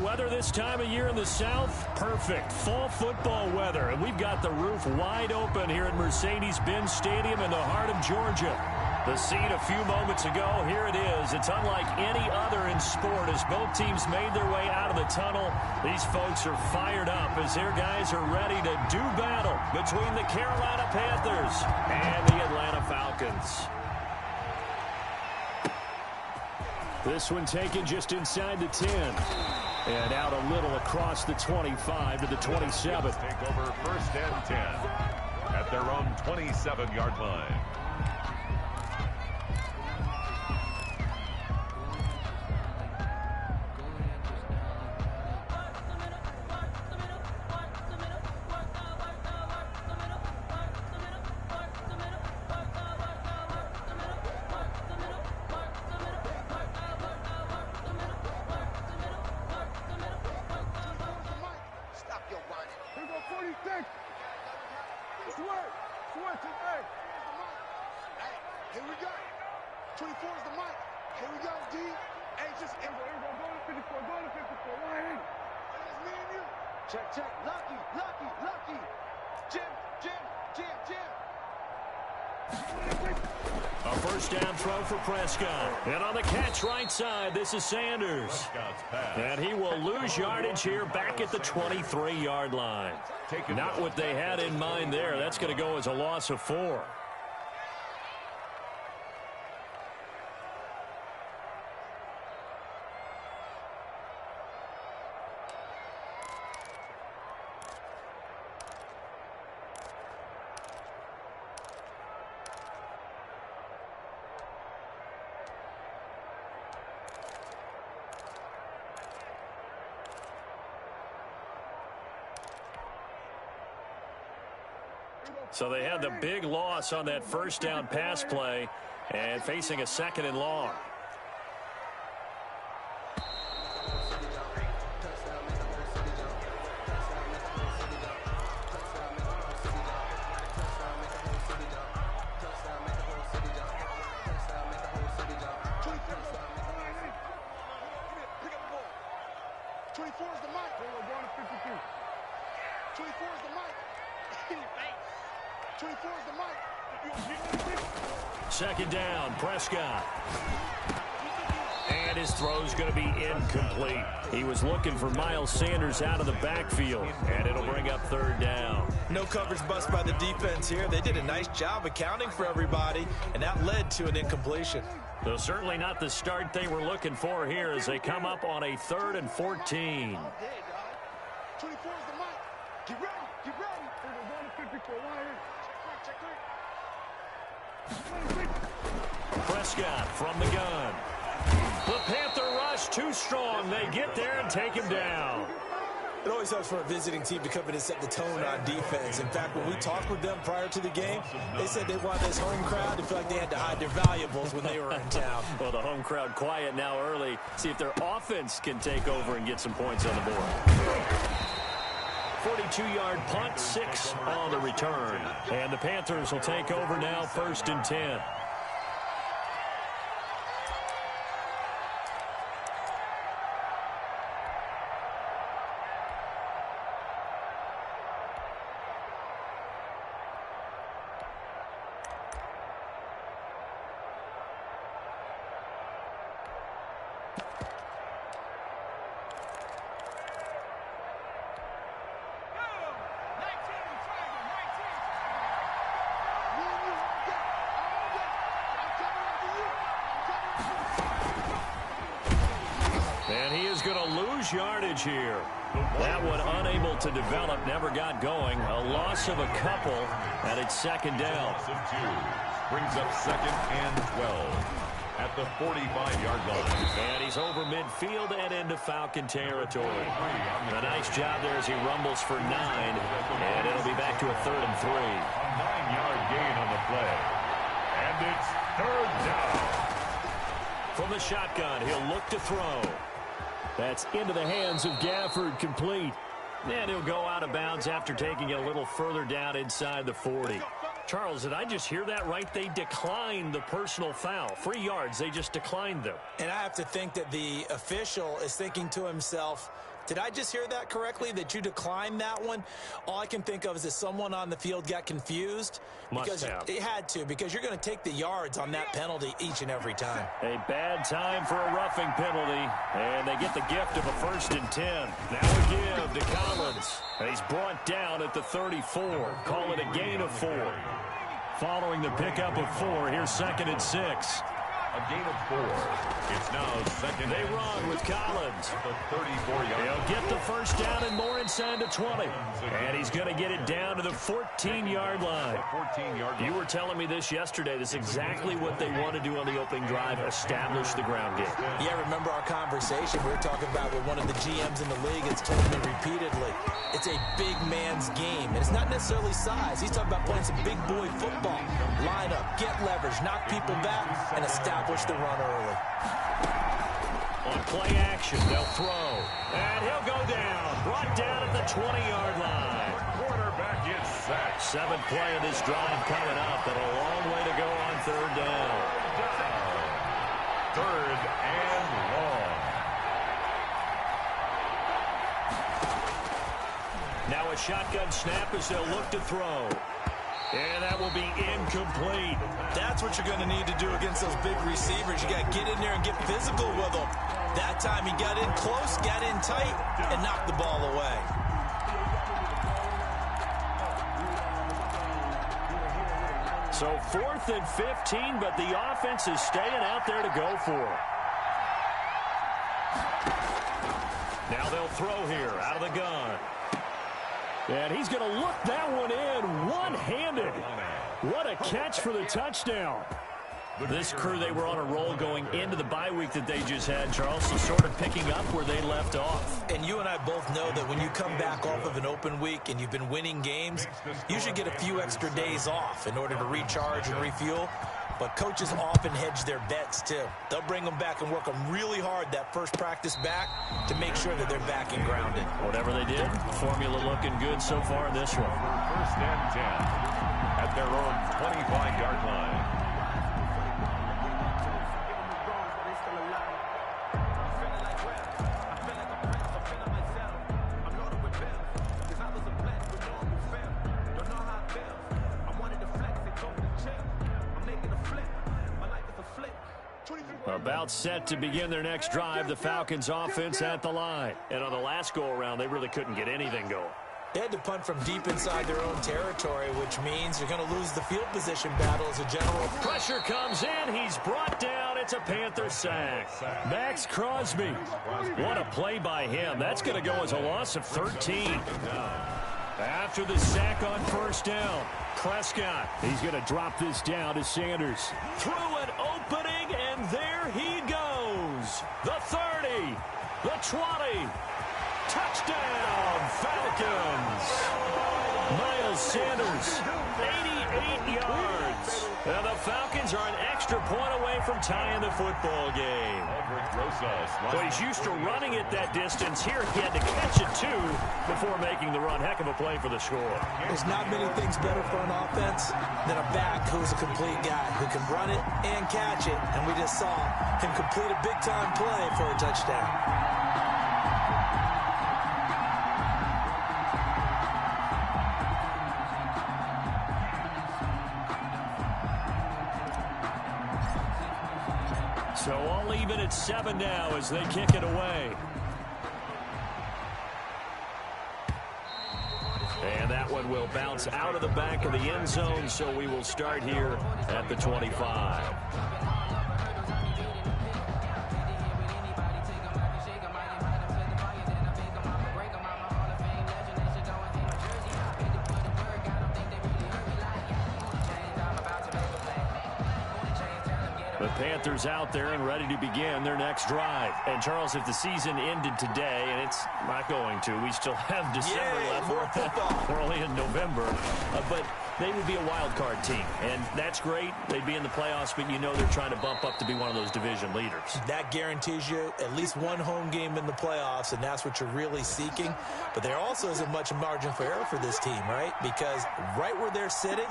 weather this time of year in the South? Perfect. Fall football weather. And we've got the roof wide open here at Mercedes-Benz Stadium in the heart of Georgia. The scene a few moments ago, here it is. It's unlike any other in sport as both teams made their way out of the tunnel. These folks are fired up as their guys are ready to do battle between the Carolina Panthers and the Atlanta Falcons. This one taken just inside the 10. And out a little across the 25 to the 27. Take over 1st and 10 at their own 27-yard line. A first down throw for Prescott. And on the catch right side, this is Sanders. And he will lose yardage here back at the 23-yard line. Not what they had in mind there. That's going to go as a loss of 4. So they had the big loss on that first down pass play and facing a 2nd and long. Second down, Prescott. And his throw's going to be incomplete. He was looking for Miles Sanders out of the backfield, and it'll bring up 3rd down. No coverage bust by the defense here. They did a nice job accounting for everybody, and that led to an incompletion. So certainly not the start they were looking for here as they come up on a 3rd and 14. 24 is the mic. Get ready. Get ready. Prescott from the gun. The Panther rush too strong. They get there and take him down. It always helps for a visiting team to come in and set the tone on defense. In fact, when we talked with them prior to the game, they said they wanted this home crowd to feel like they had to hide their valuables when they were in town. Well, the home crowd quiet now early. See if their offense can take over and get some points on the board. 42-yard punt, 6 on the return. And the Panthers will take over now, 1st and 10. Yardage here. That one unable to develop, never got going. A loss of a couple, and it's 2nd down. Brings up 2nd and 12 at the 45-yard line. And he's over midfield and into Falcon territory. A nice job there as he rumbles for 9, and it'll be back to a 3rd and 3. A 9-yard gain on the play. And it's 3rd down. From the shotgun, he'll look to throw. That's into the hands of Gafford, complete. And he'll go out of bounds after taking it a little further down inside the 40. Charles, did I just hear that right? They declined the personal foul. 3 yards, they just declined them. And I have to think that the official is thinking to himself, Did I just hear that correctly, that you declined that one? All I can think of is that someone on the field got confused. Must have. It had to, because you're going to take the yards on that penalty each and every time. A bad time for a roughing penalty, and they get the gift of a 1st and 10. Now a give to Collins. And he's brought down at the 34. Call it a gain of 4. Following the pickup of 4, here's 2nd and 6. A gain of 4. It's now 2nd. They run with Collins. The 34-yard. He'll get the 1st down and more inside the 20. And he's going to get it down to the 14-yard line. 14-yard. You were telling me this yesterday. This is exactly what they want to do on the opening drive, establish the ground game. Yeah, remember our conversation we were talking about with one of the GMs in the league has told me repeatedly, it's a big man's game. And it's not necessarily size. He's talking about playing some big boy football. Line up, get leverage, knock people back, and establish the run early. On play action, they'll throw. And he'll go down. Brought down at the 20-yard line. Quarterback is sacked. 7th play of this drive coming up, and a long way to go on 3rd down. 3rd and long. Now a shotgun snap as they'll look to throw. And that will be incomplete. That's what you're going to need to do against those big receivers. You got to get in there and get physical with them. That time he got in close, got in tight, and knocked the ball away. So 4th and 15, but the offense is staying out there to go for it. Now they'll throw here out of the gun. And he's going to look that one in one-handed. What a catch for the touchdown. This crew, they were on a roll going into the bye week that they just had, Charles, so sort of picking up where they left off. And you and I both know that when you come back off of an open week and you've been winning games, you should get a few extra days off in order to recharge and refuel. But coaches often hedge their bets, too. They'll bring them back and work them really hard that first practice back to make sure that they're back and grounded. Whatever they did, formula looking good so far in this one. 1st and 10 at their own 25-yard line. About set to begin their next drive, the Falcons offense at the line. And on the last go-around, they really couldn't get anything going. They had to punt from deep inside their own territory, which means you're going to lose the field position battle as a general. Pressure comes in. He's brought down. It's a Panther sack. Max Crosby. What a play by him. That's going to go as a loss of 13. After the sack on 1st down, Prescott. He's going to drop this down to Sanders. Through an opening, and there he goes. The 30, the 20. Touchdown, Falcons. Miles Sanders, 88 yards. And the Falcons are an extra point away from tying the football game. So he's used to running it that distance. Here he had to catch it, too, before making the run. Heck of a play for the score. There's not many things better for an offense than a back who's a complete guy who can run it and catch it. And we just saw him complete a big-time play for a touchdown. So all even at 7 now as they kick it away. And that one will bounce out of the back of the end zone, so we will start here at the 25. The Panthers out there and ready to begin their next drive. And, Charles, if the season ended today, and it's not going to, we still have December left. More football. We're only in November. But they would be a wild card team, and that's great. They'd be in the playoffs, but you know they're trying to bump up to be one of those division leaders. That guarantees you at least one home game in the playoffs, and that's what you're really seeking. But there also isn't much margin for error for this team, right? Because right where they're sitting,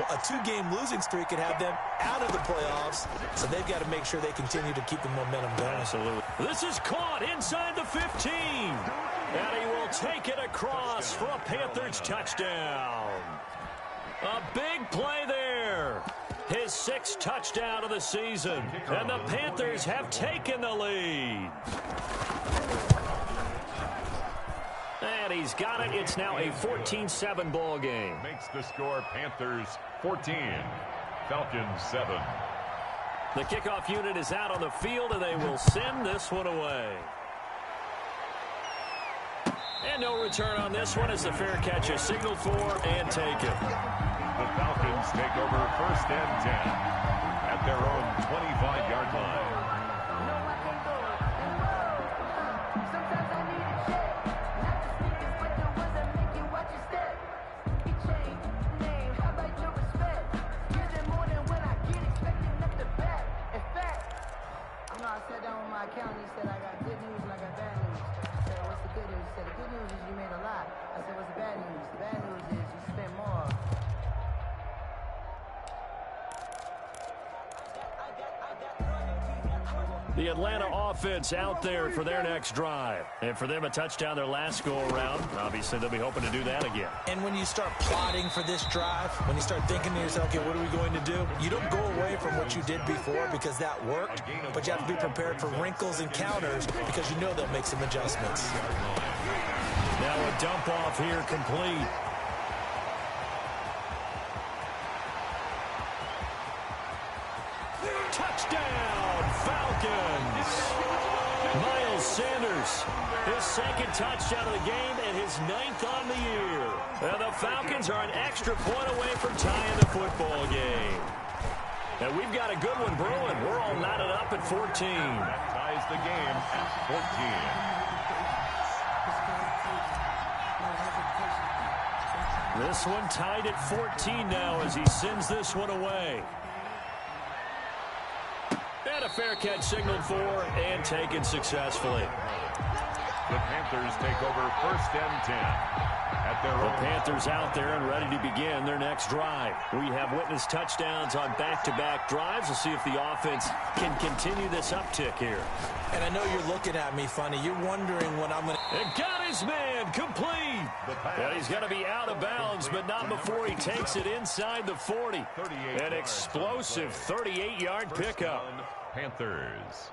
A two-game losing streak could have them out of the playoffs, so they've got to make sure they continue to keep the momentum going. Absolutely. This is caught inside the 15. And he will take it across for a Panthers touchdown. A big play there. His 6th touchdown of the season. And the Panthers have taken the lead. And he's got it. It's now a 14-7 ball game. Makes the score Panthers 14, Falcons 7. The kickoff unit is out on the field, and they will send this one away. And no return on this one as the fair catch is signaled for and taken. The Falcons take over 1st and 10 at their own 25-yard line. I sat down with my accountant. He said, I got good news and I got bad news. I said, what's the good news? He said, the good news is you made a lot. I said, what's the bad news? The bad news is you spent more. The Atlanta offense out there for their next drive. And for them, a touchdown their last go-around. Obviously, they'll be hoping to do that again. And when you start plotting for this drive, when you start thinking to yourself, okay, what are we going to do? You don't go away from what you did before because that worked, but you have to be prepared for wrinkles and counters because you know they'll make some adjustments. Now a dump off here complete. Touchdown, Falcons! Miles Sanders, his 2nd touchdown of the game and his 9th on the year. And the Falcons are an extra point away from tying the football game. And we've got a good one brewing. We're all knotted up at 14. That ties the game at 14. This one tied at 14 now as he sends this one away. And a fair catch signaled for and taken successfully. The Panthers take over 1st and 10 at their The own. Panthers out there and ready to begin their next drive. We have witnessed touchdowns on back-to-back drives. We'll see if the offense can continue this uptick here. And I know you're looking at me funny. You're wondering when I'm going to... And got his man complete. And he's going to be out of bounds, but not before he takes it inside the 40. An explosive 38-yard pickup. Panthers.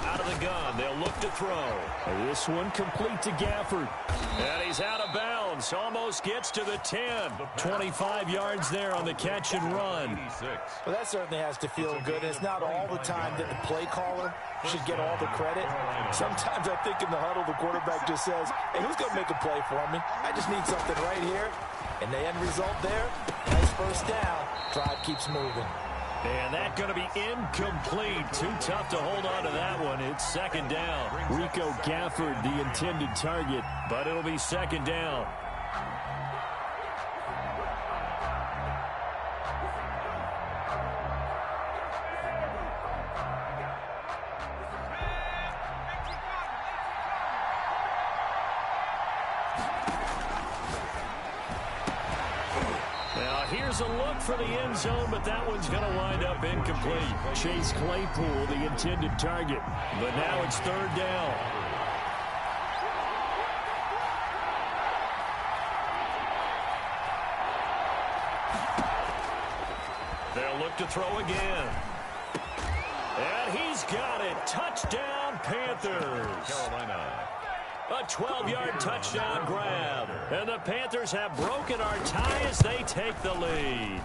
Out of the gun, they'll look to throw. This one complete to Gafford. And he's out of bounds, almost gets to the 10. 25 yards there on the catch and run. Well, that certainly has to feel good. It's not all the time that the play caller should get all the credit. Sometimes I think in the huddle, the quarterback just says, hey, who's going to make a play for me? I just need something right here. And the end result there, nice 1st down. Drive keeps moving. And that's going to be incomplete. Too tough to hold on to that one. It's 2nd down. Rico Gafford, the intended target, but it'll be 2nd down. Here's a look for the end zone, but that one's going to wind up incomplete. Chase Claypool, the intended target, but now it's 3rd down. They'll look to throw again. And he's got it. Touchdown, Panthers. Carolina. A 12-yard touchdown grab. And the Panthers have broken our tie as they take the lead.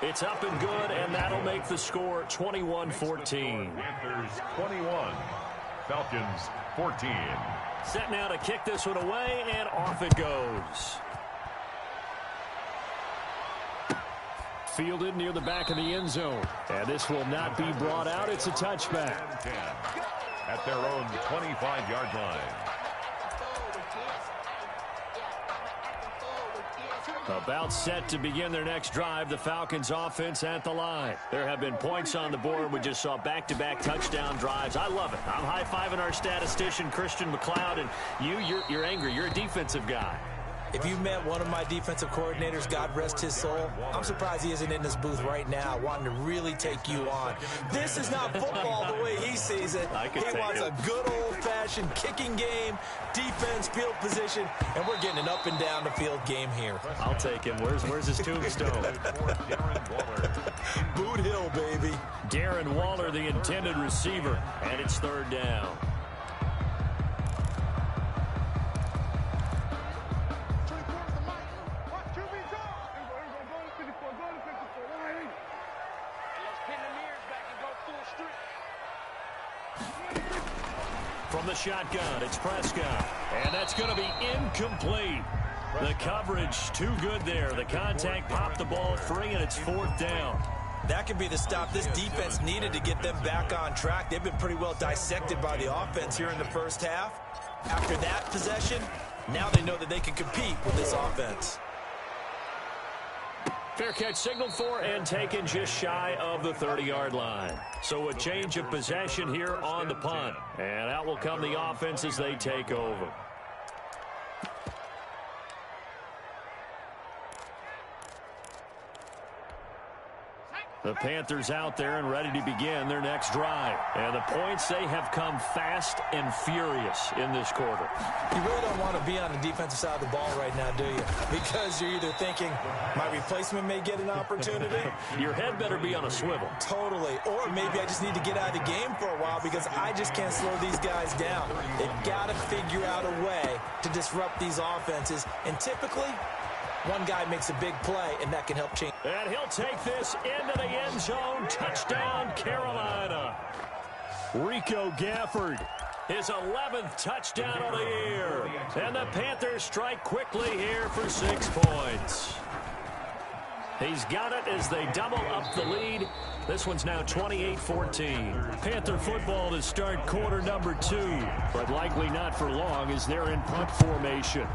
It's up and good, and that'll make the score 21-14. Panthers 21, Falcons 14. Set now to kick this one away, and off it goes. Fielded near the back of the end zone. And this will not be brought out. It's a touchback. 10 at their own 25-yard line. About set to begin their next drive, the Falcons offense at the line. There have been points on the board. We just saw back-to-back touchdown drives. I love it. I'm high-fiving our statistician, Christian McLeod, and you're angry. You're a defensive guy. If you met one of my defensive coordinators, God rest his soul, I'm surprised he isn't in this booth right now wanting to really take you on. This is not football the way he sees it. He wants a good old-fashioned kicking game, defense, field position, and we're getting an up and down the field game here. I'll take him. Where's his tombstone? Boot Hill, baby. Darren Waller, the intended receiver, and it's third down. From the shotgun, it's Prescott. And that's going to be incomplete. The coverage too good there. The contact popped the ball free, and it's fourth down. That could be the stop this defense needed to get them back on track. They've been pretty well dissected by the offense here in the first half. After that possession, now they know that they can compete with this offense. Fair catch signaled for and taken just shy of the 30-yard line. So a change of possession here on the punt. And out will come the offense as they take over. The Panthers out there and ready to begin their next drive. And the points, they have come fast and furious in this quarter. You really don't want to be on the defensive side of the ball right now, do you? Because you're either thinking, my replacement may get an opportunity. Your head better be on a swivel. Totally. Or maybe I just need to get out of the game for a while because I just can't slow these guys down. They've got to figure out a way to disrupt these offenses. And typically, one guy makes a big play, and that can help change. And he'll take this into the end zone. Touchdown, Carolina. Rico Gafford, his 11th touchdown of the year. And the Panthers strike quickly here for 6 points. He's got it as they double up the lead. This one's now 28-14. Panther football to start quarter number 2, but likely not for long as they're in punt formation.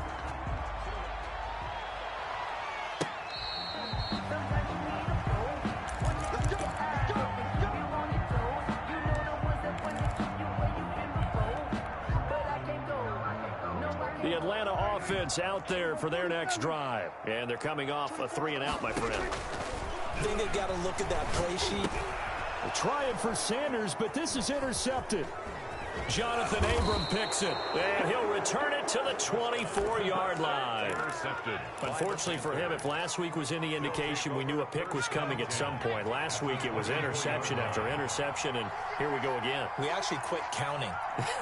The Atlanta offense out there for their next drive. And they're coming off a 3-and-out, my friend. I think they've got to look at that play sheet. They're trying for Sanders, but this is intercepted. Jonathan Abram picks it, and he'll return it to the 24-yard line. Intercepted. Unfortunately for him, if last week was any indication, we knew a pick was coming at some point. Last week it was interception after interception, and here we go again. We actually quit counting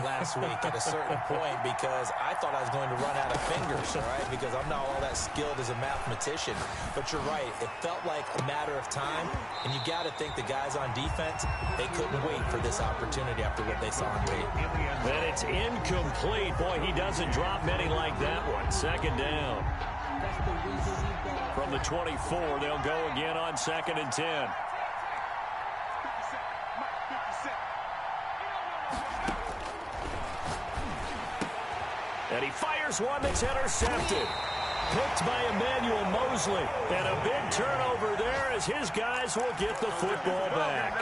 last week at a certain point because I thought I was going to run out of fingers, all right, because I'm not all that skilled as a mathematician. But you're right. It felt like a matter of time, and you got to think the guys on defense, they couldn't wait for this opportunity after what they saw on tape. And it's incomplete. Boy, he doesn't drop many like that one. Second down. From the 24, they'll go again on 2nd and 10. And he fires one that's intercepted. Picked by Emmanuel Mosley. And a big turnover there as his guys will get the football back.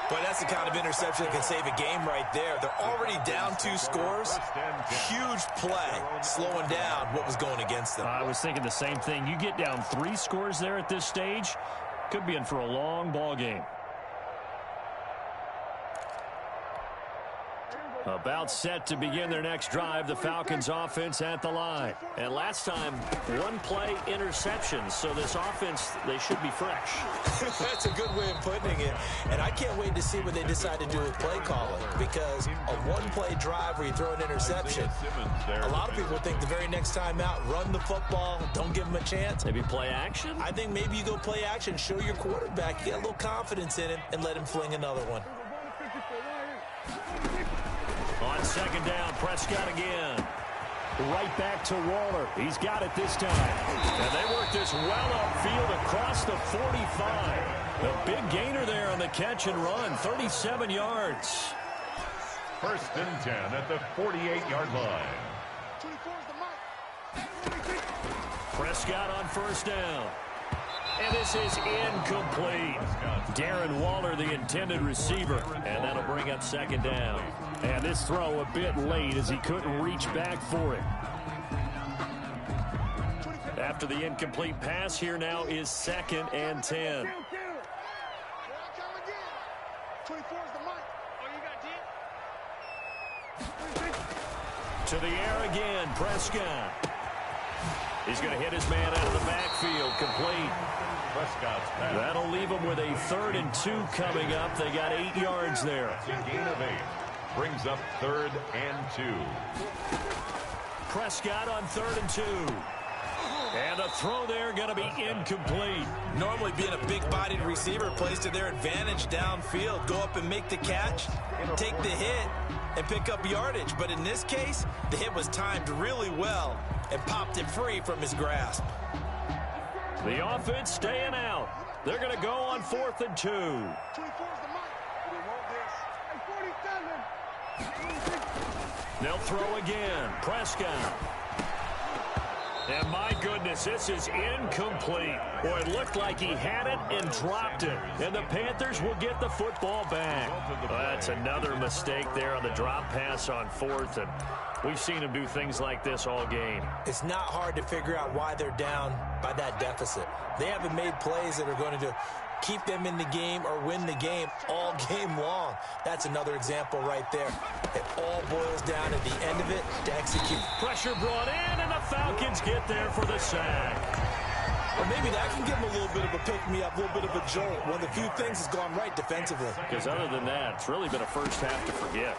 Boy, that's the kind of interception that can save a game right there. They're already down 2 scores. Huge play, slowing down what was going against them. I was thinking the same thing. You get down 3 scores there at this stage, could be in for a long ball game. About set to begin their next drive, the Falcons offense at the line. And last time, 1-play interceptions. So this offense, they should be fresh. That's a good way of putting it. And I can't wait to see what they decide to do with play calling. Because a 1-play drive where you throw an interception, a lot of people think the very next time out, run the football, don't give them a chance. Maybe play action? I think maybe you go play action, show your quarterback, you get a little confidence in him, and let him fling another one. On 2nd down, Prescott again. Right back to Waller. He's got it this time. And they work this well upfield across the 45. A big gainer there on the catch and run, 37 yards. 1st and 10 at the 48-yard line. Prescott on first down. And this is incomplete. Darren Waller, the intended receiver, and that'll bring up second down. And this throw a bit late as he couldn't reach back for it. After the incomplete pass, here now is 2nd and 10. To the air again, Prescott. He's going to hit his man out of the backfield, complete. Prescott's pass. That'll leave them with a 3rd and 2 coming up. They got 8 yards there. It's a gain of 8. Brings up 3rd and 2. Prescott on 3rd and 2. And the throw there going to be incomplete. Normally being a big-bodied receiver plays to their advantage downfield. Go up and make the catch, take the hit, and pick up yardage. But in this case, the hit was timed really well and popped it free from his grasp. The offense staying out. They're going to go on 4th and 2. They'll throw again. Prescott. And my goodness, this is incomplete. Boy, it looked like he had it and dropped it. And the Panthers will get the football back. That's another mistake there on the drop pass on 4th. And we've seen him do things like this all game. It's not hard to figure out why they're down by that deficit. They haven't made plays that are going to keep them in the game or win the game all game long. That's another example right there. It all boils down at the end of it to execute. Pressure brought in, and the Falcons get there for the sack. Or maybe that can give them a little bit of a pick-me-up, a little bit of a jolt. One of the few things has gone right defensively. Because other than that, it's really been a first half to forget.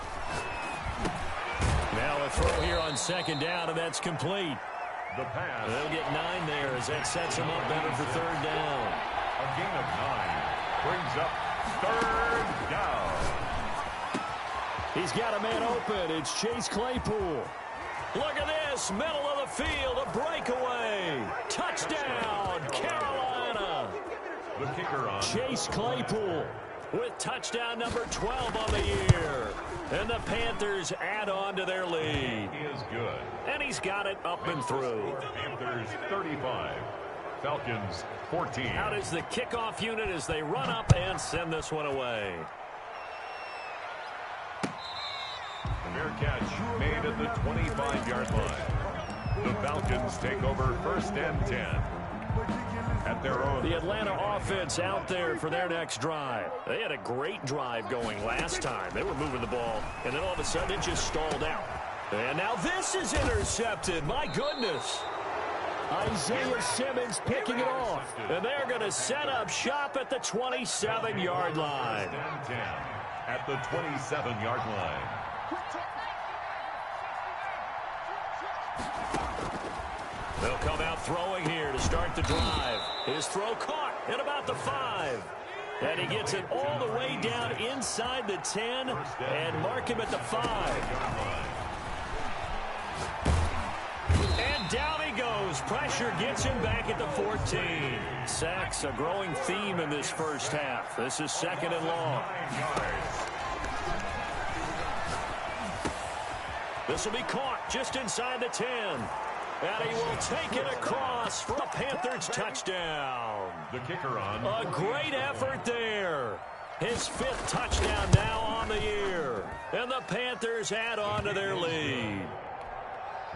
Now a throw here on 2nd down, and that's complete. The pass. They'll get 9 there as that sets them up better for 3rd down. A gain of 9 brings up 3rd down. He's got a man open. It's Chase Claypool. Look at this. Middle of the field. A breakaway. Touchdown, Carolina. The kicker on. Chase Claypool with touchdown number 12 on the year. And the Panthers add on to their lead. He is good. And he's got it up and through. Panthers 35. Falcons 14. Out is the kickoff unit as they run up and send this one away. Fair catch made at the 25-yard line. The Falcons take over 1st and 10 at their own. The Atlanta offense out there for their next drive. They had a great drive going last time. They were moving the ball, and then all of a sudden it just stalled out. And now this is intercepted. My goodness. Isaiah Simmons picking it off. And they're going to set up shop at the 27-yard line. 10 at the 27-yard line. They'll come out throwing here to start the drive. His throw caught at about the 5. And he gets it all the way down inside the 10 and mark him at the 5. And down he goes. Pressure gets him back at the 14. Sacks, a growing theme in this first half. This is 2nd and long. This will be caught just inside the 10. And he will take it across for a Panthers touchdown. The kicker on. A great effort there. His 5th touchdown now on the year. And the Panthers add on to their lead.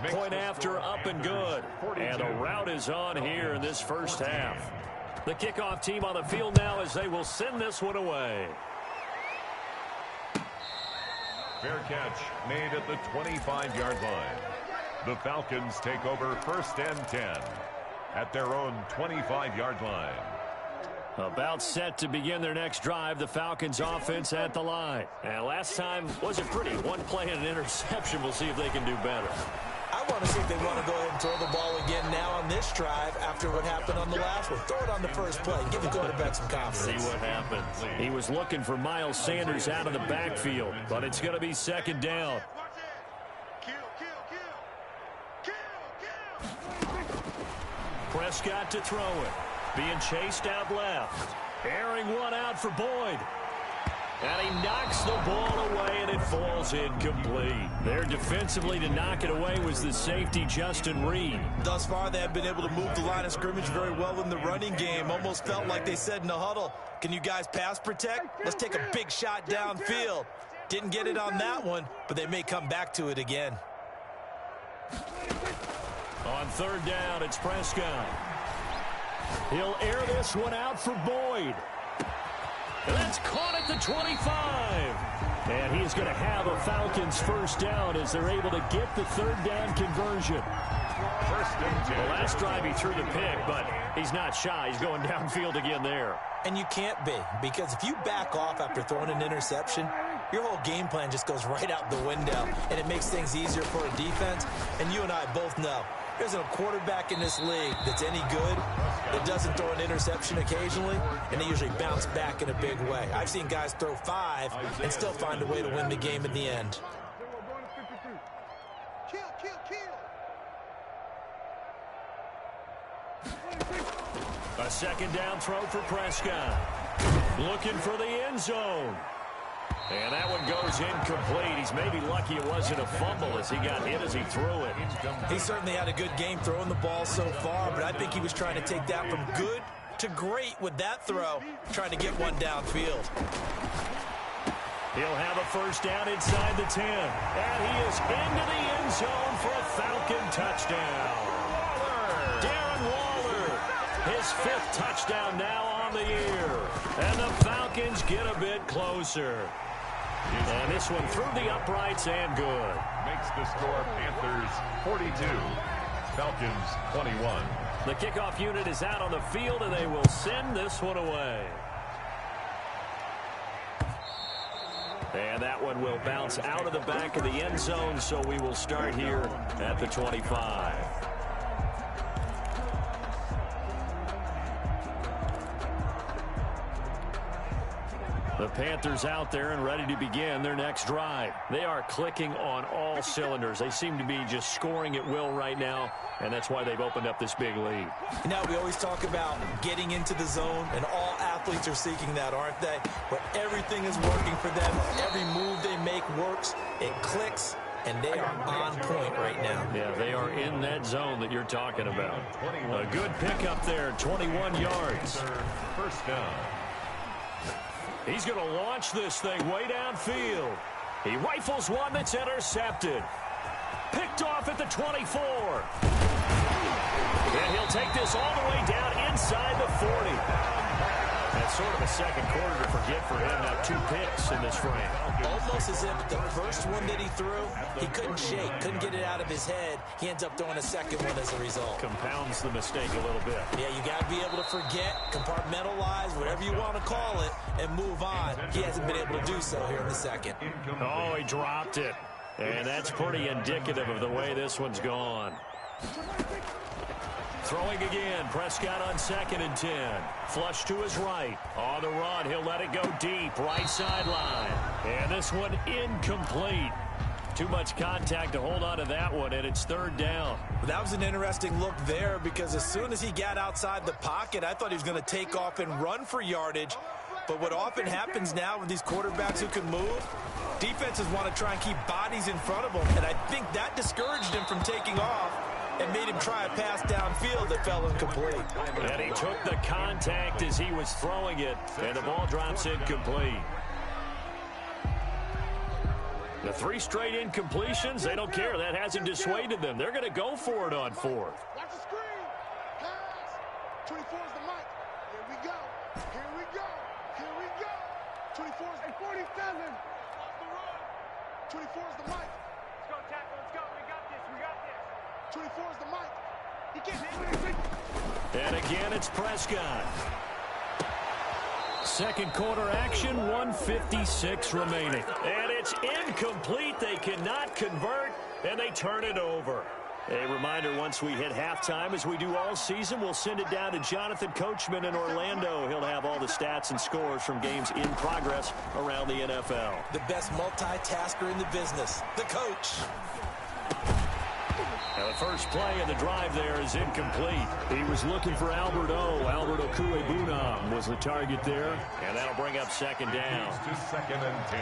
Point after, up and good. And the route is on here in this first half. The kickoff team on the field now as they will send this one away. Fair catch made at the 25-yard line. The Falcons take over 1st and 10 at their own 25-yard line. About set to begin their next drive, the Falcons offense at the line. And last time wasn't pretty. One play and an interception. We'll see if they can do better. I want to see if they want to go ahead and throw the ball again now on this drive after what happened on the last one. Throw it on the first play. Give the quarterback some confidence. See what happens. He was looking for Miles Sanders out of the backfield, but it's going to be 2nd down. Prescott to throw it. Being chased out left. Airing one out for Boyd. And he knocks the ball away, and it falls incomplete. There defensively to knock it away was the safety, Justin Reed. Thus far, they have been able to move the line of scrimmage very well in the running game. Almost felt like they said in the huddle, can you guys pass protect? Let's take a big shot downfield. Didn't get it on that one, but they may come back to it again. On third down, it's Prescott. He'll air this one out for Boyd. And that's caught at the 25. And he's going to have a Falcons first down as they're able to get the third down conversion. First and 10. The last drive he threw the pick, but he's not shy. He's going downfield again there. And you can't be, because if you back off after throwing an interception, your whole game plan just goes right out the window, and it makes things easier for a defense. And you and I both know there's a quarterback in this league that's any good that doesn't throw an interception occasionally, and they usually bounce back in a big way. I've seen guys throw 5 and still find a way to win the game in the end. A second down throw for Prescott. Looking for the end zone. And that one goes incomplete. He's maybe lucky it wasn't a fumble as he got hit as he threw it. He certainly had a good game throwing the ball so far, but I think he was trying to take that from good to great with that throw, trying to get one downfield. He'll have a first down inside the 10. And he is into the end zone for a Falcon touchdown. Darren Waller, his 5th touchdown now on the year. And the Falcons get a bit closer. And this one through the uprights and good. Makes the score Panthers 42, Falcons 21. The kickoff unit is out on the field, and they will send this one away. And that one will bounce out of the back of the end zone, so we will start here at the 25. The Panthers out there and ready to begin their next drive. They are clicking on all cylinders. They seem to be just scoring at will right now, and that's why they've opened up this big lead. You know, we always talk about getting into the zone, and all athletes are seeking that, aren't they? Where everything is working for them. Every move they make works. It clicks, and they are on point right now. Yeah, they are in that zone that you're talking about. A good pickup there, 21 yards. First down. He's going to launch this thing way downfield. He rifles one that's intercepted. Picked off at the 24. And he'll take this all the way down inside the 40. That's sort of a second quarter to forget for him. Now 2 picks in this frame. Almost as if the first one that he threw, he couldn't shake, couldn't get it out of his head. He ends up throwing a second one as a result. Compounds the mistake a little bit. Yeah, you got to be able to forget, compartmentalize, whatever you want to call it, and move on. He hasn't been able to do so here in the second. Oh, he dropped it. And that's pretty indicative of the way this one's gone. Throwing again, Prescott on 2nd and 10. Flush to his right. On the run, he'll let it go deep, right sideline. And this one incomplete. Too much contact to hold on to that one, and it's 3rd down. That was an interesting look there, because as soon as he got outside the pocket, I thought he was going to take off and run for yardage. But what often happens now with these quarterbacks who can move, defenses want to try and keep bodies in front of them, and I think that discouraged him from taking off and made him try a pass downfield that fell incomplete. And he took the contact as he was throwing it, and the ball drops incomplete. The 3 straight incompletions, they don't care. That hasn't dissuaded them. They're going to go for it on 4th. Watch the screen. Pass. 24 is the mic. Here we go. Here we go. Here we go. 24 is the 47. Off the run. 24 is the mic. Let's go, tackle. Let's go. We got this. We got this. 24 is the mic. He can't hit it. And again, it's Prescott. Second quarter action, 1:56 remaining. And it's incomplete. They cannot convert, and they turn it over. A reminder, once we hit halftime, as we do all season, we'll send it down to Jonathan Coachman in Orlando. He'll have all the stats and scores from games in progress around the NFL. The best multitasker in the business, the coach. Now the first play of the drive there is incomplete. He was looking for Albert Okuebunam was the target there. And that'll bring up second down. To second and 10.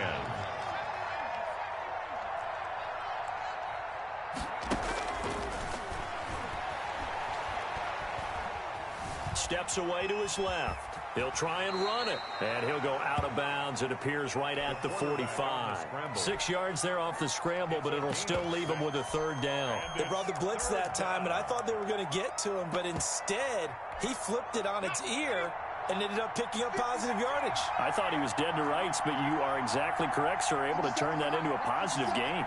Steps away to his left. He'll try and run it. And he'll go out of bounds. It appears right at the 45. 6 yards there off the scramble, but it'll still leave him with a third down. They brought the blitz that time, and I thought they were going to get to him, but instead he flipped it on its ear and ended up picking up positive yardage. I thought he was dead to rights, but you are exactly correct, sir. Able to turn that into a positive gain.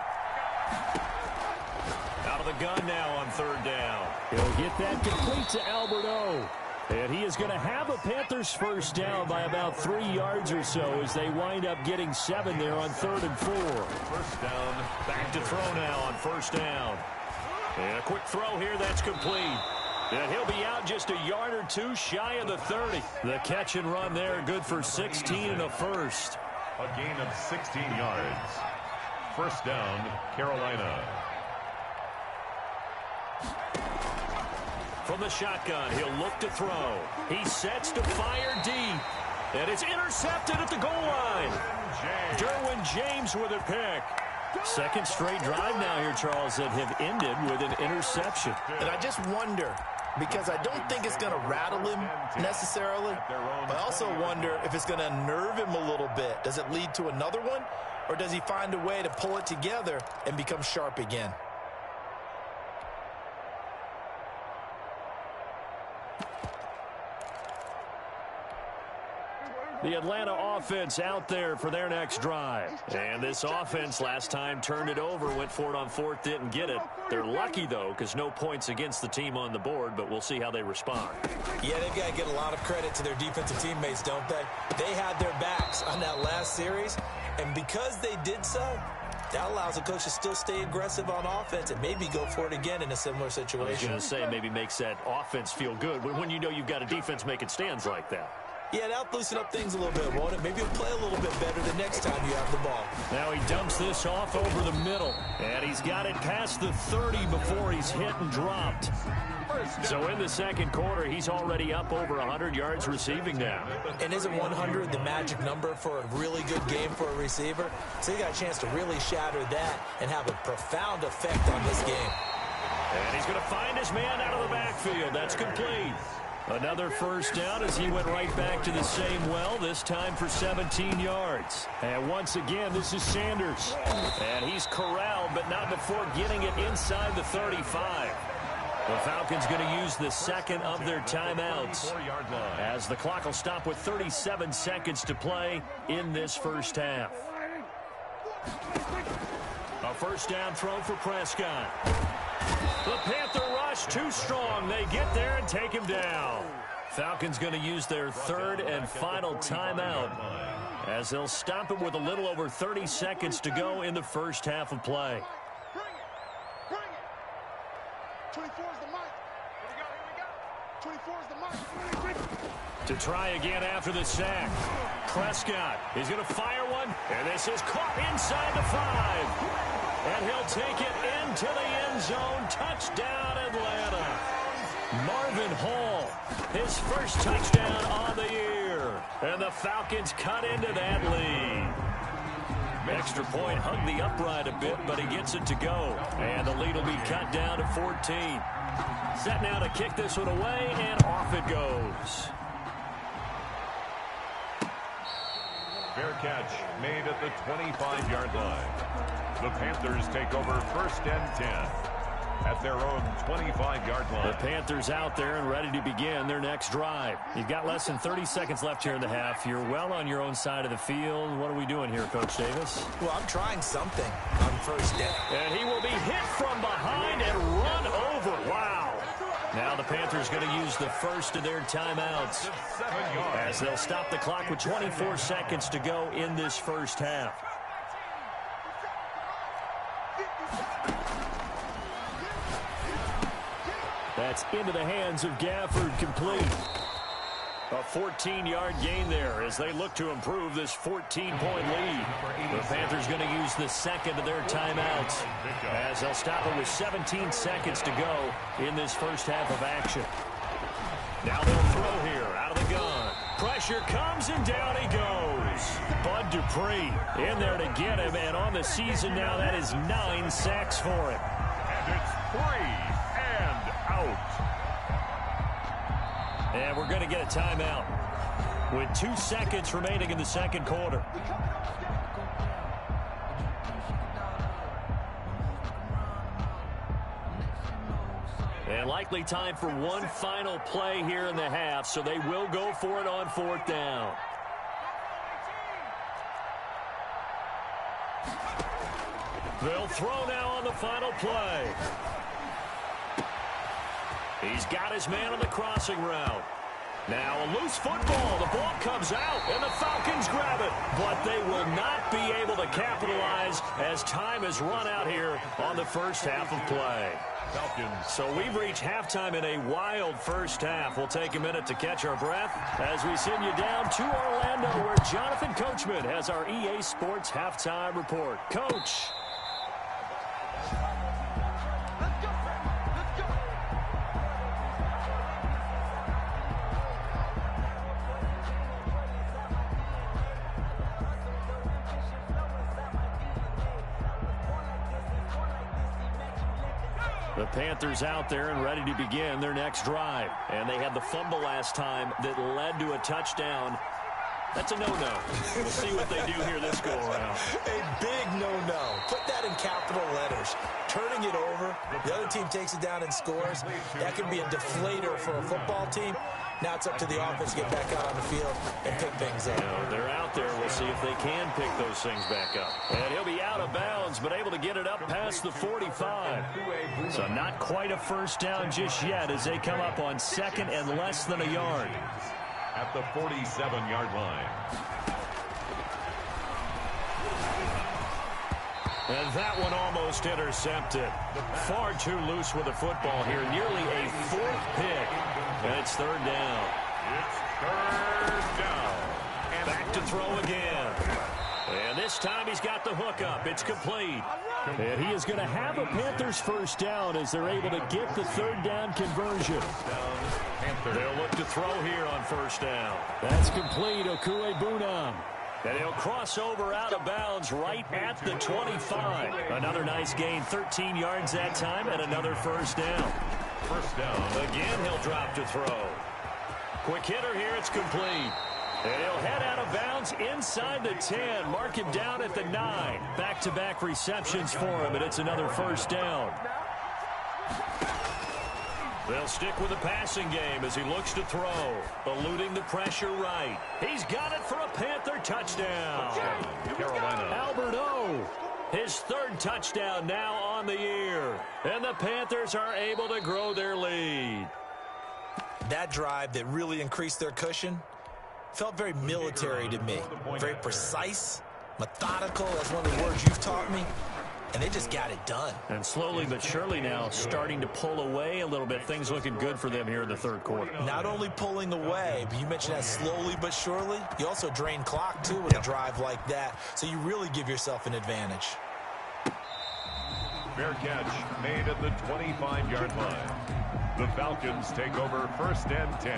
Out of the gun now on third down. He'll get that complete to Albert O. And he is going to have a Panthers first down by about 3 yards or so as they wind up getting 7 there on 3rd and 4. First down. Back to throw now on first down. And a quick throw here that's complete. And he'll be out just a yard or two shy of the 30. The catch and run there good for 16 and a first. A gain of 16 yards. First down, Carolina. From the shotgun, he'll look to throw. He sets to fire deep. And it's intercepted at the goal line. Derwin James with a pick. Second straight drive now here, Charles, that have ended with an interception. And I just wonder, because I don't think it's going to rattle him necessarily, but I also wonder if it's going to nerve him a little bit. Does it lead to another one, or does he find a way to pull it together and become sharp again? The Atlanta offense out there for their next drive. And this offense last time turned it over, went for it on fourth, didn't get it. They're lucky, though, because no points against the team on the board, but we'll see how they respond. Yeah, they've got to get a lot of credit to their defensive teammates, don't they? They had their backs on that last series, and because they did so, that allows the coach to still stay aggressive on offense and maybe go for it again in a similar situation. I was going to say maybe makes that offense feel good when you know you've got a defense making stands like that. Yeah, that'll loosen up things a little bit, won't it? Maybe he'll play a little bit better the next time you have the ball. Now he dumps this off over the middle, and he's got it past the 30 before he's hit and dropped. So in the second quarter, he's already up over 100 yards receiving now. And isn't 100 the magic number for a really good game for a receiver? So he got a chance to really shatter that and have a profound effect on this game. And he's going to find his man out of the backfield. That's complete. Another first down as he went right back to the same well, this time for 17 yards. And once again, this is Sanders. And he's corralled, but not before getting it inside the 35. The Falcons going to use the second of their timeouts as the clock will stop with 37 seconds to play in this first half. A first down throw for Prescott. The Panther rush too strong. They get there and take him down. Falcons going to use their third and final timeout as they'll stop it with a little over 30 seconds to go in the first half of play. Bring it. 24 is the mic. Here we go. 24 is the mic. To try again after the sack. Prescott is going to fire one, and this is caught inside the 5. And he'll take it into the end zone. Touchdown, Atlanta. Marvin Hall, his first touchdown on the year. And the Falcons cut into that lead. Extra point hugged the upright a bit, but he gets it to go. And the lead will be cut down to 14. Set now to kick this one away, and off it goes. Fair catch made at the 25-yard line. The Panthers take over first and 10 at their own 25-yard line. The Panthers out there and ready to begin their next drive. You've got less than 30 seconds left here in the half. You're well on your own side of the field. What are we doing here, Coach Davis? Well, I'm trying something on first down. And he will be hit from behind and run over. Wow. Now the Panthers going to use the first of their timeouts as they'll stop the clock with 24 seconds to go in this first half. That's into the hands of Gafford, complete. A 14-yard gain there as they look to improve this 14-point lead. The Panthers going to use the second of their timeouts as they'll stop it with 17 seconds to go in this first half of action. Now they'll throw here out of the gun. Pressure comes and down he goes. Bud Dupree in there to get him, and on the season now that is 9 sacks for him. And it's 3 and out. And we're going to get a timeout with 2 seconds remaining in the second quarter. And likely time for one final play here in the half, so they will go for it on 4th down. They'll throw now on the final play. He's got his man on the crossing route. Now a loose football. The ball comes out, and the Falcons grab it. But they will not be able to capitalize as time has run out here on the first half of play. Falcons. So we've reached halftime in a wild first half. We'll take a minute to catch our breath as we send you down to Orlando, where Jonathan Coachman has our EA Sports halftime report. Coach. The Panthers out there and ready to begin their next drive. And they had the fumble last time that led to a touchdown. That's a no-no. We'll see what they do here this go-around. A big no-no. Put that in capital letters. Turning it over, the other team takes it down and scores. That can be a deflator for a football team. Now it's up to the offense to get back out on the field and pick things up. They're out there. We'll see if they can pick those things back up. And he'll be out of bounds, but able to get it up past the 45. So not quite a first down just yet as they come up on second and less than a yard. At the 47-yard line. And that one almost intercepted. Far too loose with the football here. Nearly a 4th pick. And it's 3rd down. It's 3rd down. And back to throw again. And this time he's got the hook up. It's complete. And he is going to have a Panthers first down as they're able to get the 3rd down conversion. They'll look to throw here on 1st down. That's complete. Okuebunam. And he'll cross over out of bounds right at the 25. Another nice gain, 13 yards that time, and another first down. First down. Again, he'll drop to throw. Quick hitter here, it's complete. And he'll head out of bounds inside the 10. Mark him down at the 9. Back-to-back receptions for him, and it's another first down. They'll stick with the passing game as he looks to throw. Eluding the pressure right. He's got it for a Panther touchdown. Carolina. Albert O. His 3rd touchdown now on the year. And the Panthers are able to grow their lead. That drive that really increased their cushion felt very military to me. Very precise, methodical. That's one of the words you've taught me. And they just got it done. And slowly but surely now starting to pull away a little bit. Things looking good for them here in the 3rd quarter. Not only pulling away, but you mentioned that slowly but surely. You also drain clock, too, with a drive like that. So you really give yourself an advantage. Fair catch made at the 25-yard line. The Falcons take over 1st and 10.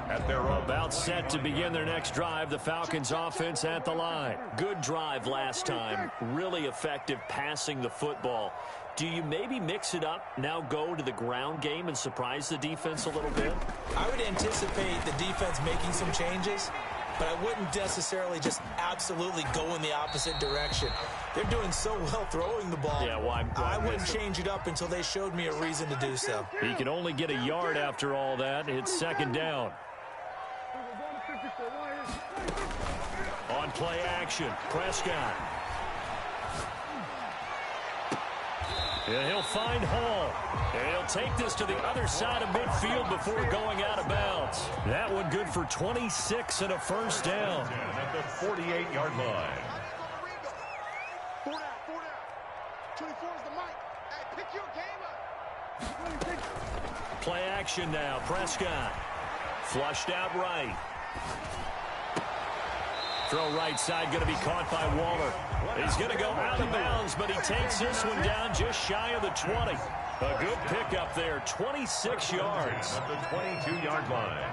At their own. About set to begin their next drive. The Falcons offense at the line. Good drive last time. Really effective passing the football. Do you maybe mix it up, now go to the ground game and surprise the defense a little bit? I would anticipate the defense making some changes, but I wouldn't necessarily just absolutely go in the opposite direction. They're doing so well throwing the ball. Yeah, why I wouldn't change it up until they showed me a reason to do so. He can only get a yard after all that. It's 2nd down. On play action, Prescott. And he'll find Hall. And he'll take this to the other side of midfield before going out of bounds. That one good for 26 and a first down. At the 48-yard line. 4 down, 4 down. 24 is the mic. Hey, pick your game up. Play action now, Prescott. Flushed out right. Throw right side going to be caught by Waller. He's going to go out of bounds, but he takes this one down just shy of the 20. A good pickup there, 26 yards. At the 22-yard line.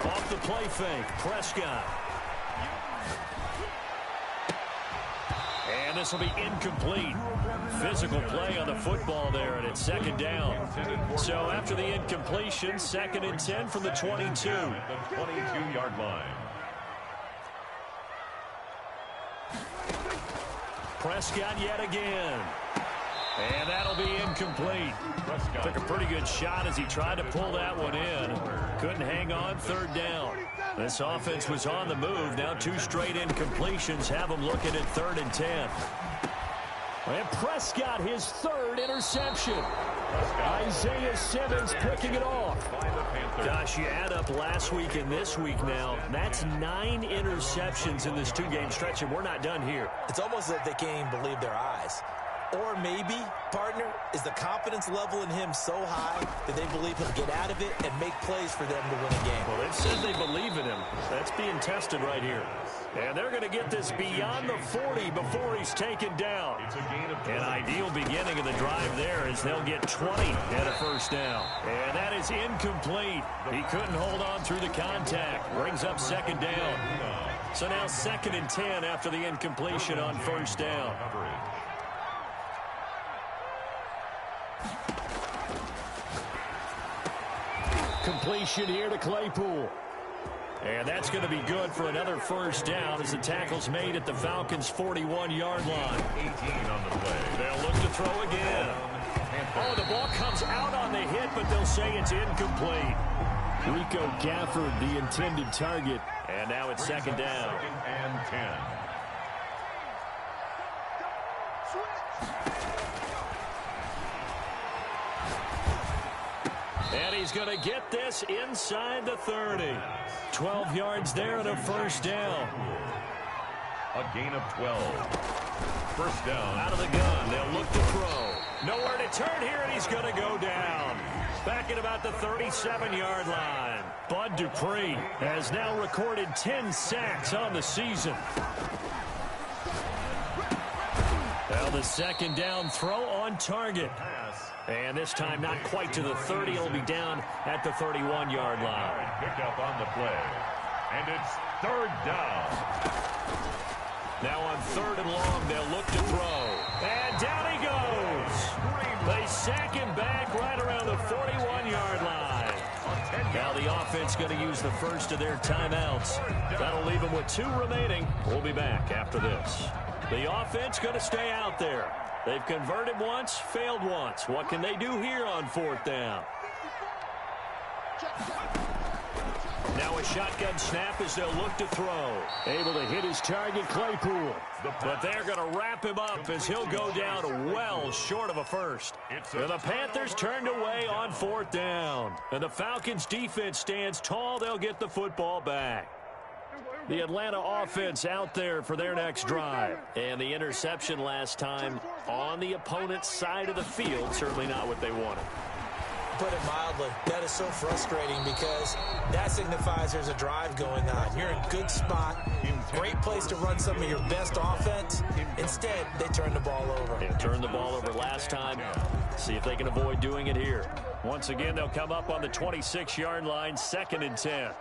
Off the play fake, Prescott. And this will be incomplete. Physical play on the football there, and it's second down. So after the incompletion, 2nd and 10 from the 22. The 22-yard line. Prescott yet again. And that'll be incomplete. Took a pretty good shot as he tried to pull that one in. Couldn't hang on, 3rd down. This offense was on the move. Now 2 straight incompletions have them looking at 3rd and 10. And Prescott, his 3rd interception. Isaiah Simmons picking it off. Gosh, you add up last week and this week now, that's 9 interceptions in this 2-game stretch, and we're not done here. It's almost as if they can't even believe their eyes. Or maybe, partner, is the confidence level in him so high that they believe he'll get out of it and make plays for them to win a game. Well, they've said they believe in him. That's being tested right here. And they're going to get this beyond the 40 before he's taken down. An ideal beginning of the drive there as they'll get 20 and a 1st down. And that is incomplete. He couldn't hold on through the contact. Brings up 2nd down. So now 2nd and 10 after the incompletion on 1st down. Completion here to Claypool. And that's going to be good for another 1st down as the tackle's made at the Falcons' 41-yard line. 18 on the play. They'll look to throw again. Oh, the ball comes out on the hit, but they'll say it's incomplete. Rico Gafford, the intended target. And now it's 2nd down. 2nd and 10. And he's going to get this inside the 30. 12 yards there and a 1st down. A gain of 12. 1st down. Out of the gun. They'll look to throw. Nowhere to turn here, and he's going to go down. Back at about the 37-yard line. Bud Dupree has now recorded 10 sacks on the season. Well, the 2nd down throw on target. And this time not quite to the 30. It'll be down at the 31-yard line. Pick up on the play. And it's 3rd down. Now on 3rd and long, they'll look to throw. And down he goes. They sack him back right around the 41-yard line. Now the offense going to use the first of their timeouts. That'll leave them with 2 remaining. We'll be back after this. The offense going to stay out there. They've converted once, failed once. What can they do here on 4th down? Now a shotgun snap as they'll look to throw. Able to hit his target, Claypool. But they're going to wrap him up as he'll go down well short of a 1st. And the Panthers turned away on 4th down. And the Falcons defense stands tall. They'll get the football back. The Atlanta offense out there for their next drive. And the interception last time on the opponent's side of the field. Certainly not what they wanted. Put it mildly, that is so frustrating because that signifies there's a drive going on. You're in a good spot, great place to run some of your best offense. Instead, they turn the ball over. They turned the ball over last time. See if they can avoid doing it here. Once again, they'll come up on the 26-yard line, 2nd and 10.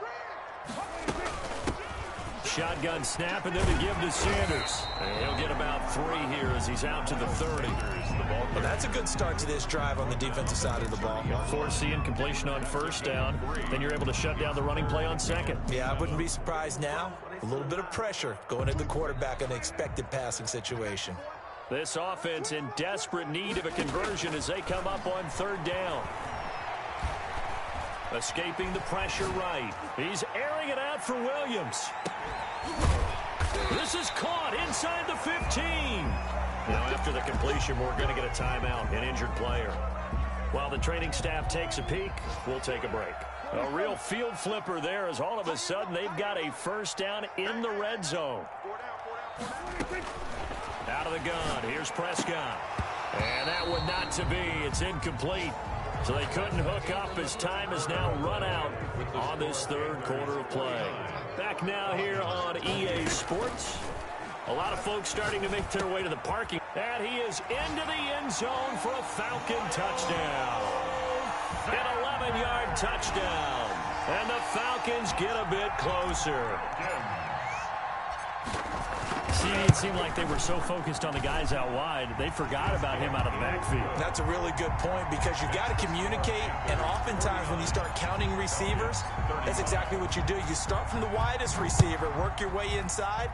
Shotgun snap, and then to give to Sanders. And he'll get about 3 here as he's out to the 30. Well, that's a good start to this drive on the defensive side of the ball. Force the incompletion on 1st down. Then you're able to shut down the running play on 2nd. Yeah, I wouldn't be surprised now. A little bit of pressure going at the quarterback in an expected passing situation. This offense in desperate need of a conversion as they come up on 3rd down. Escaping the pressure right. He's airing it out for Williams. This is caught inside the 15. Now, after the completion, we're going to get a timeout, an injured player. While the training staff takes a peek, we'll take a break. A real field flipper there as all of a sudden they've got a 1st down in the red zone. Out of the gun, here's Prescott. And that one not to be. It's incomplete. So they couldn't hook up as time has now run out on this third quarter of play. Back now here on EA Sports. A lot of folks starting to make their way to the parking. And he is into the end zone for a Falcon touchdown. An 11-yard touchdown. And the Falcons get a bit closer. See, it seemed like they were so focused on the guys out wide, they forgot about him out of the backfield. That's a really good point because you've got to communicate, and oftentimes when you start counting receivers, that's exactly what you do. You start from the widest receiver, work your way inside.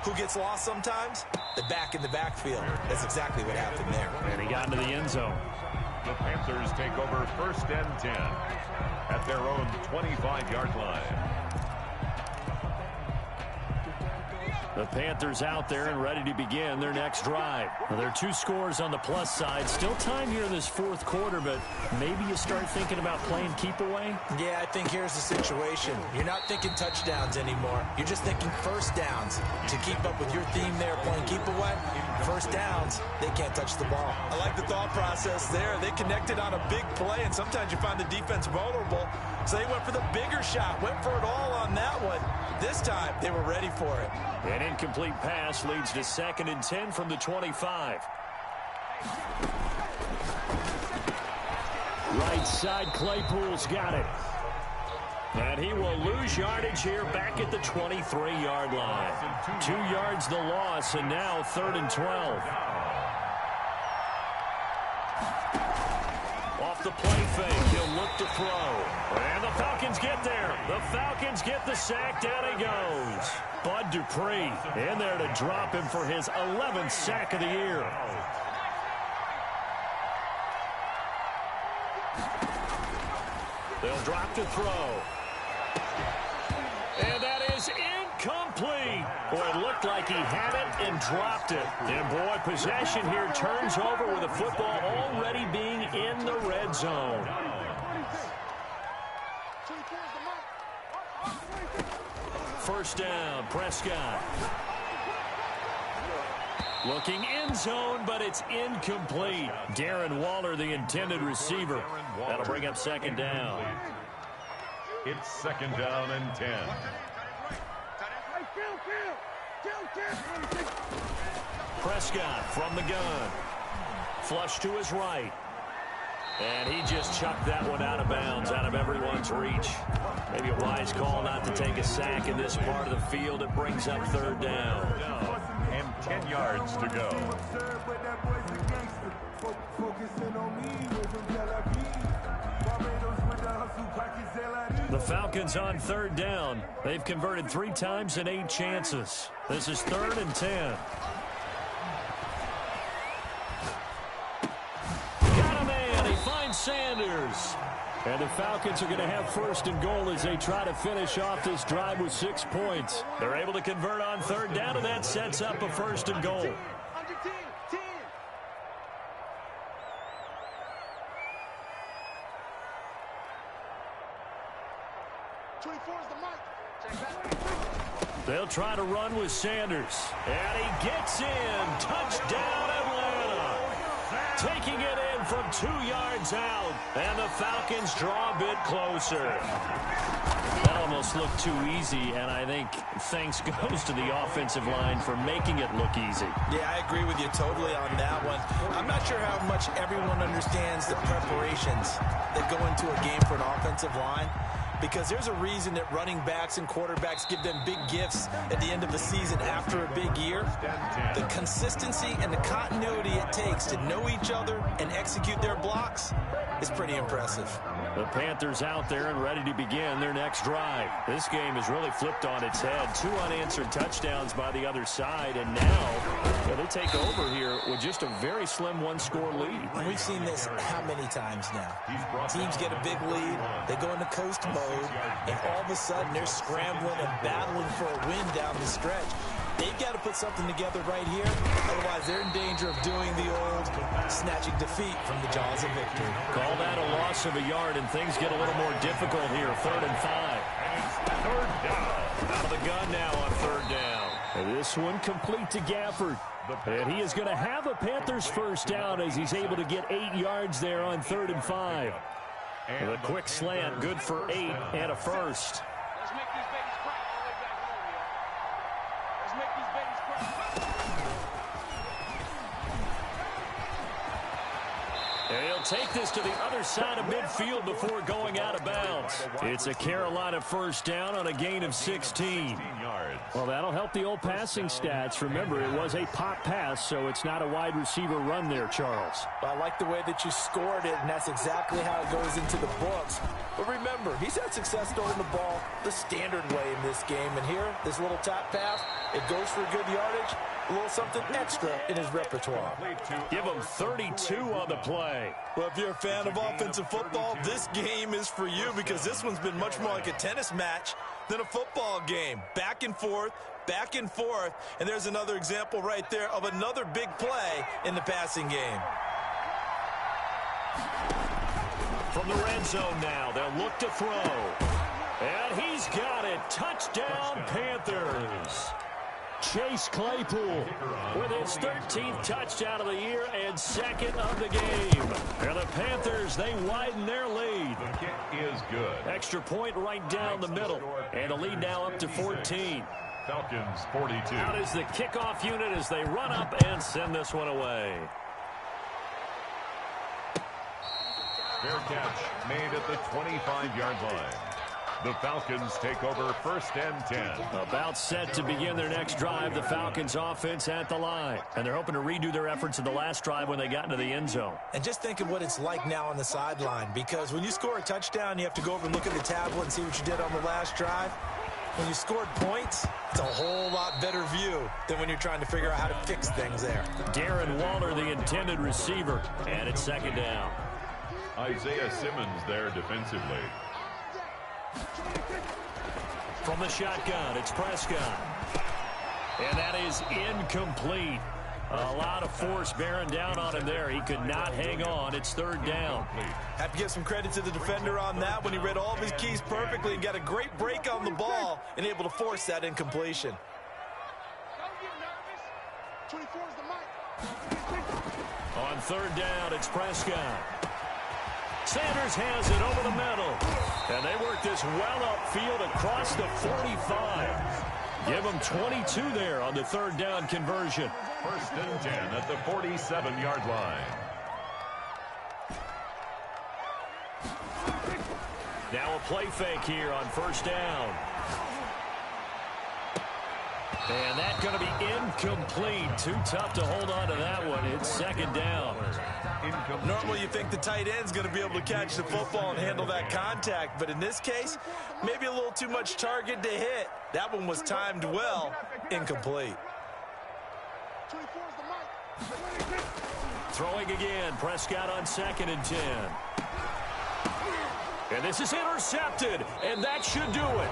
Who gets lost sometimes? The back in the backfield. That's exactly what happened there. And he got into the end zone. The Panthers take over 1st and 10 at their own 25-yard line. The Panthers out there and ready to begin their next drive. Well, there are 2 scores on the plus side. Still time here in this fourth quarter, but maybe you start thinking about playing keep away? Yeah, I think here's the situation. You're not thinking touchdowns anymore. You're just thinking first downs. To keep up with your theme there, playing keep away, first downs, they can't touch the ball. I like the thought process there. They connected on a big play, and sometimes you find the defense vulnerable. So they went for the bigger shot, went for it all on that one. This time, they were ready for it. An incomplete pass leads to 2nd and 10 from the 25. Right side, Claypool's got it. And he will lose yardage here back at the 23-yard line. 2 yards the loss, and now 3rd and 12. Off the play fake, he'll look to throw. And the Falcons get there. The Falcons get the sack. Down he goes. Bud Dupree in there to drop him for his 11th sack of the year. They'll drop to throw. And that is incomplete. Boy, it looked like he had it and dropped it. And, boy, possession here turns over with the football already being in the red zone. First down, Prescott. Looking end zone, but it's incomplete. Darren Waller, the intended receiver. That'll bring up 2nd down. It's 2nd down and 10. Prescott from the gun. Flush to his right. And he just chucked that one out of bounds, out of everyone's reach. Maybe a wise call not to take a sack in this part of the field. It brings up 3rd down. And 10 yards to go. The Falcons on 3rd down. They've converted 3 times in 8 chances. This is 3rd and 10. Got a man. He finds Sanders. And the Falcons are going to have 1st and goal as they try to finish off this drive with 6 points. They're able to convert on 3rd down, and that sets up a 1st and goal. They'll try to run with Sanders. And he gets in. Touchdown, Atlanta. Taking it in from 2 yards out. And the Falcons draw a bit closer. That almost looked too easy, and I think thanks goes to the offensive line for making it look easy. Yeah, I agree with you totally on that one. I'm not sure how much everyone understands the preparations that go into a game for an offensive line, because there's a reason that running backs and quarterbacks give them big gifts at the end of the season after a big year. The consistency and the continuity it takes to know each other and execute their blocks is pretty impressive. The Panthers out there and ready to begin their next drive. This game has really flipped on its head. 2 unanswered touchdowns by the other side, and now they take over here with just a very slim 1-score lead. We've seen this how many times now? Teams get a big lead, they go into coast mode, and all of a sudden they're scrambling and battling for a win down the stretch. They've got to put something together right here. Otherwise, they're in danger of doing the old snatching defeat from the jaws of victory. Call that a loss of a yard, and things get a little more difficult here. 3rd and 5. Third down. Out of the gun now on 3rd down. And this one complete to Gafford. And he is going to have a Panthers first down as he's able to get 8 yards there on 3rd and 5. And a quick slant, good for 8 and a first. Let's make these babies cry all the way back home, y'all. Let's make these babies cry. And he'll take this to the other side of midfield before going out of bounds. It's a Carolina first down on a gain of 16. Well, that'll help the old passing stats. Remember, it was a pop pass, so it's not a wide receiver run there, Charles. I like the way that you scored it, and that's exactly how it goes into the books. But remember, he's had success throwing the ball the standard way in this game. And here, this little tap pass, it goes for good yardage, a little something extra in his repertoire. Give him 32 on the play. Well, if you're a fan of offensive football, this game is for you because this one's been much more like a tennis match than a football game. Back and forth, and there's another example right there of another big play in the passing game. From the red zone now, they'll look to throw. And he's got it. Touchdown, Panthers. Chase Claypool with his 13th touchdown of the year and second of the game. And the Panthers, they widen their lead. The kick is good. Extra point right down the middle. And the lead now up to 14. Falcons 42. Out is the kickoff unit as they run up and send this one away. Fair catch made at the 25-yard line. The Falcons take over 1st and 10. About set to begin their next drive. The Falcons offense at the line. And they're hoping to redo their efforts in the last drive when they got into the end zone. And just think of what it's like now on the sideline, because when you score a touchdown, you have to go over and look at the tablet and see what you did on the last drive. When you scored points, it's a whole lot better view than when you're trying to figure out how to fix things there. Darren Waller, the intended receiver, and it's 2nd down. Isaiah Simmons there defensively. From the shotgun, it's Prescott. And that is incomplete. A lot of force bearing down on him there. He could not hang on. It's 3rd down. Have to give some credit to the defender on that when he read all of his keys perfectly and got a great break on the ball and able to force that incompletion. On 3rd down, it's Prescott. Sanders has it over the middle. And they work this well upfield across the 45. Give them 22 there on the 3rd down conversion. 1st and 10 at the 47-yard line. Now a play fake here on 1st down. And that's going to be incomplete. Too tough to hold on to that one. It's 2nd down. Normally you think the tight end's going to be able to catch the football and handle that contact, but in this case, maybe a little too much target to hit. That one was timed well. Incomplete. Throwing again. Prescott on 2nd and 10. And this is intercepted, and that should do it.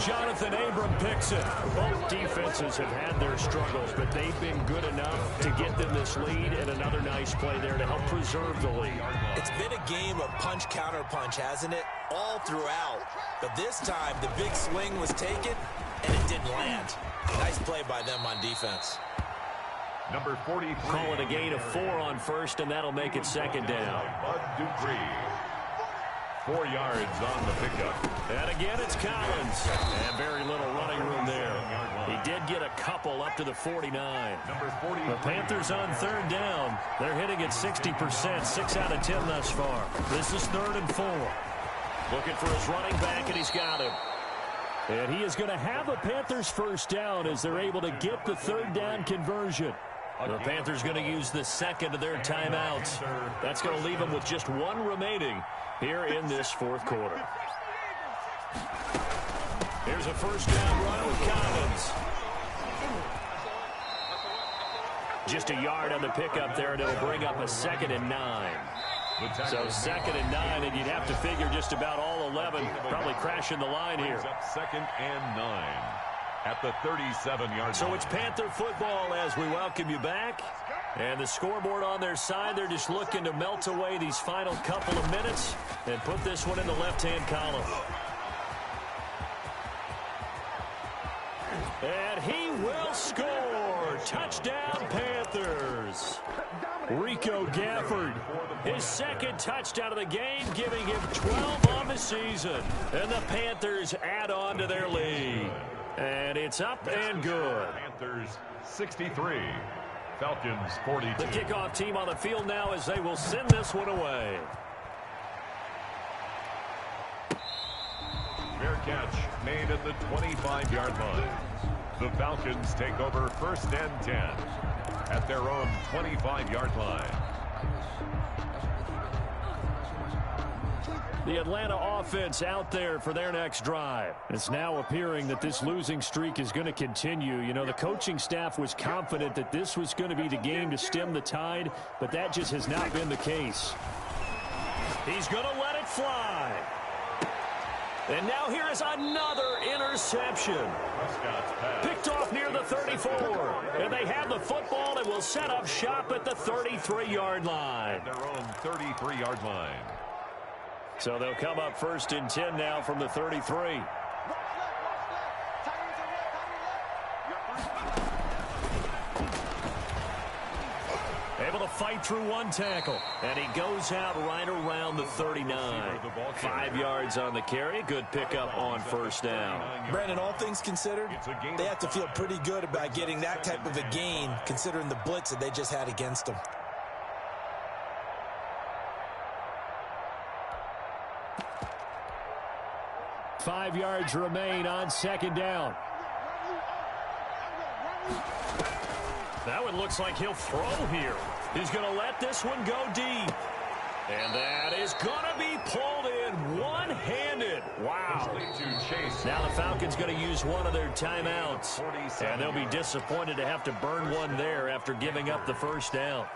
Jonathan Abram picks it. Both defenses have had their struggles, but they've been good enough to get them this lead, and another nice play there to help preserve the lead. It's been a game of punch-counter-punch, hasn't it? All throughout. But this time, the big swing was taken, and it didn't land. Nice play by them on defense. Number 43. Call it a gain of 4 on 1st, and that'll make it 2nd down. Bud Dupree. 4 yards on the pickup. And again, it's Collins. And very little running room there. He did get a couple up to the 49. Number 40. The Panthers on 3rd down. They're hitting at 60%, 6 out of 10 thus far. This is 3rd and 4. Looking for his running back, and he's got him. And he is going to have a Panthers first down as they're able to get the 3rd down conversion. The Panthers going to use the 2nd of their timeouts. That's going to leave them with just 1 remaining here in this 4th quarter. Here's a first down run with Collins. Just a yard on the pickup there, and it'll bring up a 2nd and 9. So 2nd and 9, and you'd have to figure just about all 11 probably crashing the line here. 2nd and 9 at the 37-yard line. So it's Panther football as we welcome you back. And the scoreboard on their side, they're just looking to melt away these final couple of minutes and put this one in the left-hand column. And he will score. Touchdown, Panthers. Rico Gafford, his second touchdown of the game, giving him 12 on the season. And the Panthers add on to their lead. And it's up and good. Panthers 63, Falcons 42. The kickoff team on the field now as they will send this one away. Fair catch made at the 25-yard line. The Falcons take over 1st and 10 at their own 25-yard line. The Atlanta offense out there for their next drive. It's now appearing that this losing streak is going to continue. You know, the coaching staff was confident that this was going to be the game to stem the tide, but that just has not been the case. He's going to let it fly. And now here is another interception. Picked off near the 34. And they have the football and will set up shop at the 33-yard line. Their own 33-yard line. So they'll come up 1st and 10 now from the 33. Able to fight through one tackle. And he goes out right around the 39. 5 yards on the carry. Good pickup on 1st down. Brandon, all things considered, they have to feel pretty good about getting that type of a gain, considering the blitz that they just had against them. Five yards remain on 2nd down. That one looks like he'll throw here. He's going to let this one go deep. And that is going to be pulled in one-handed. Wow. Now the Falcons going to use one of their timeouts. And they'll be disappointed to have to burn one there after giving up the 1st down.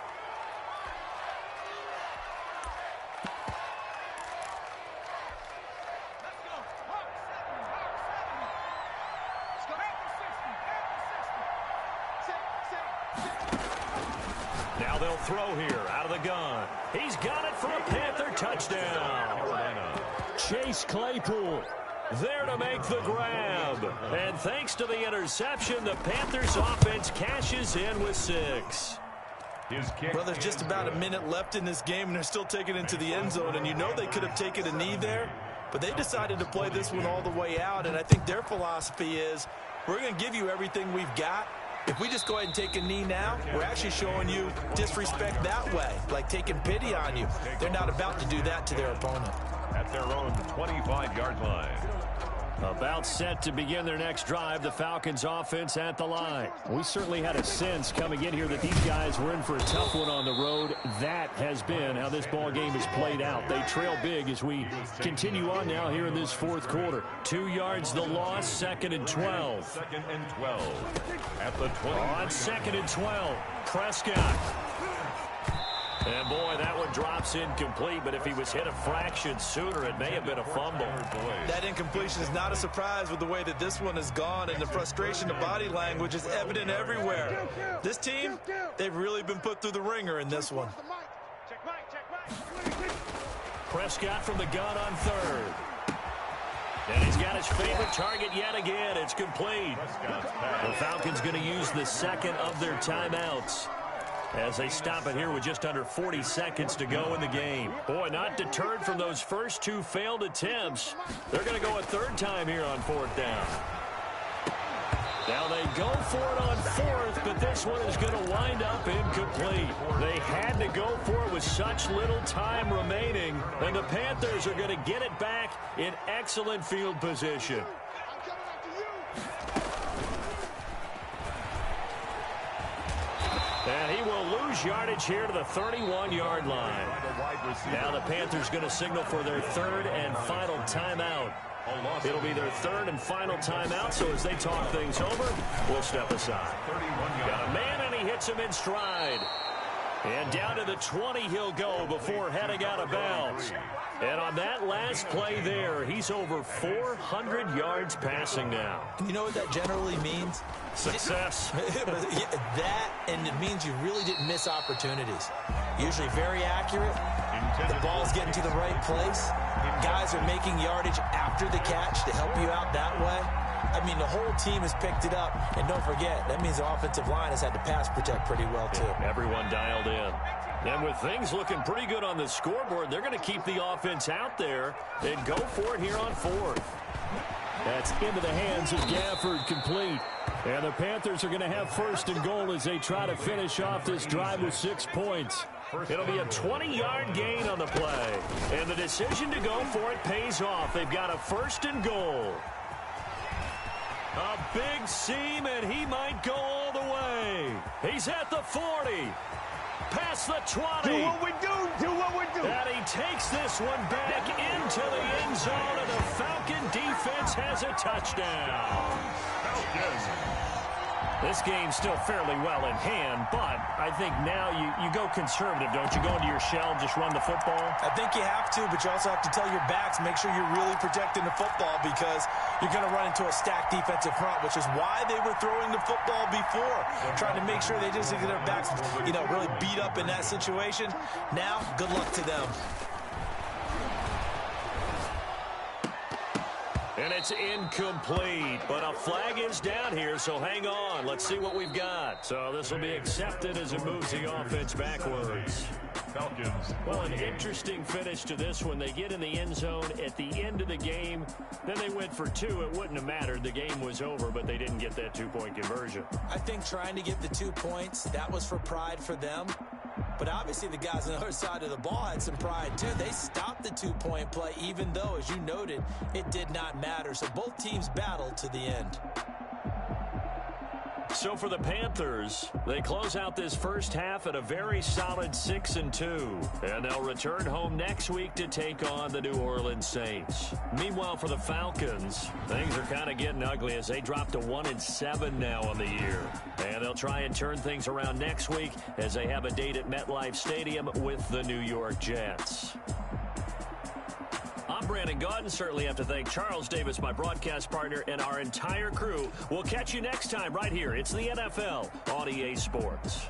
Now they'll throw here out of the gun. He's got it for a Panther touchdown. Chase Claypool there to make the grab. And thanks to the interception, the Panthers offense cashes in with 6. Well, there's just about a minute left in this game, and they're still taking it into the end zone. And you know they could have taken a knee there, but they decided to play this one all the way out. And I think their philosophy is, we're going to give you everything we've got. If we just go ahead and take a knee now, we're actually showing you disrespect that way, like taking pity on you. They're not about to do that to their opponent. At their own 25-yard line. About set to begin their next drive, the Falcons offense at the line. We certainly had a sense coming in here that these guys were in for a tough one on the road. That has been how this ball game has played out. They trail big as we continue on now here in this 4th quarter. 2 yards the loss, 2nd and 12. 2nd and 12. At the 20. On 2nd and 12, Prescott. And, boy, that one drops incomplete, but if he was hit a fraction sooner, it may have been a fumble. That incompletion is not a surprise with the way that this one has gone, and the frustration of body language is evident everywhere. This team, they've really been put through the ringer in this one. Prescott from the gun on 3rd. And he's got his favorite target yet again. It's complete. The Falcons going to use the 2nd of their timeouts as they stop it here with just under 40 seconds to go in the game. Boy, not deterred from those first 2 failed attempts. They're going to go a 3rd time here on 4th down. Now they go for it on 4th, but this one is going to wind up incomplete. They had to go for it with such little time remaining, and the Panthers are going to get it back in excellent field position. And he will lose yardage here to the 31-yard line. Now the Panthers going to signal for their 3rd and final timeout. It'll be their 3rd and final timeout, so as they talk things over, we'll step aside. Got a man, and he hits him in stride. And down to the 20 he'll go before heading out of bounds. And on that last play there, he's over 400 yards passing now. You know what that generally means? Success. That, and it means you really didn't miss opportunities. Usually very accurate. The ball's getting to the right place. Guys are making yardage after the catch to help you out that way. I mean, the whole team has picked it up. And don't forget, that means the offensive line has had to pass protect pretty well, too. Yeah, everyone dialed in. And with things looking pretty good on the scoreboard, they're going to keep the offense out there and go for it here on fourth. That's into the hands of Gafford, complete. And the Panthers are going to have first and goal as they try to finish off this drive with 6 points. It'll be a 20-yard gain on the play. And the decision to go for it pays off. They've got a first and goal. A big seam, and he might go all the way. He's at the 40. Past the 20. Do what we do. Do what we do. And he takes this one back into the end zone, and the Falcon defense has a touchdown. This game's still fairly well in hand, but I think now you go conservative, don't you? Go into your shell and just run the football? I think you have to, but you also have to tell your backs, make sure you're really protecting the football because you're going to run into a stacked defensive front, which is why they were throwing the football before, trying to make sure they just get their backs, really beat up in that situation. Now, good luck to them. And it's incomplete, but a flag is down here, so hang on. Let's see what we've got. So this will be accepted as it moves the offense backwards. Falcons. Well, an interesting finish to this one. They get in the end zone at the end of the game. Then they went for 2. It wouldn't have mattered. The game was over, but they didn't get that 2-point conversion. I think trying to get the 2 points, that was for pride for them. But obviously the guys on the other side of the ball had some pride too. They stopped the 2-point play even though, as you noted, it did not matter. So both teams battled to the end. So for the Panthers, they close out this first half at a very solid 6-2. And they'll return home next week to take on the New Orleans Saints. Meanwhile, for the Falcons, things are kind of getting ugly as they drop to 1-7 now on the year. And they'll try and turn things around next week as they have a date at MetLife Stadium with the New York Jets. I'm Brandon Gaudin. Certainly have to thank Charles Davis, my broadcast partner, and our entire crew. We'll catch you next time right here. It's the NFL on EA Sports.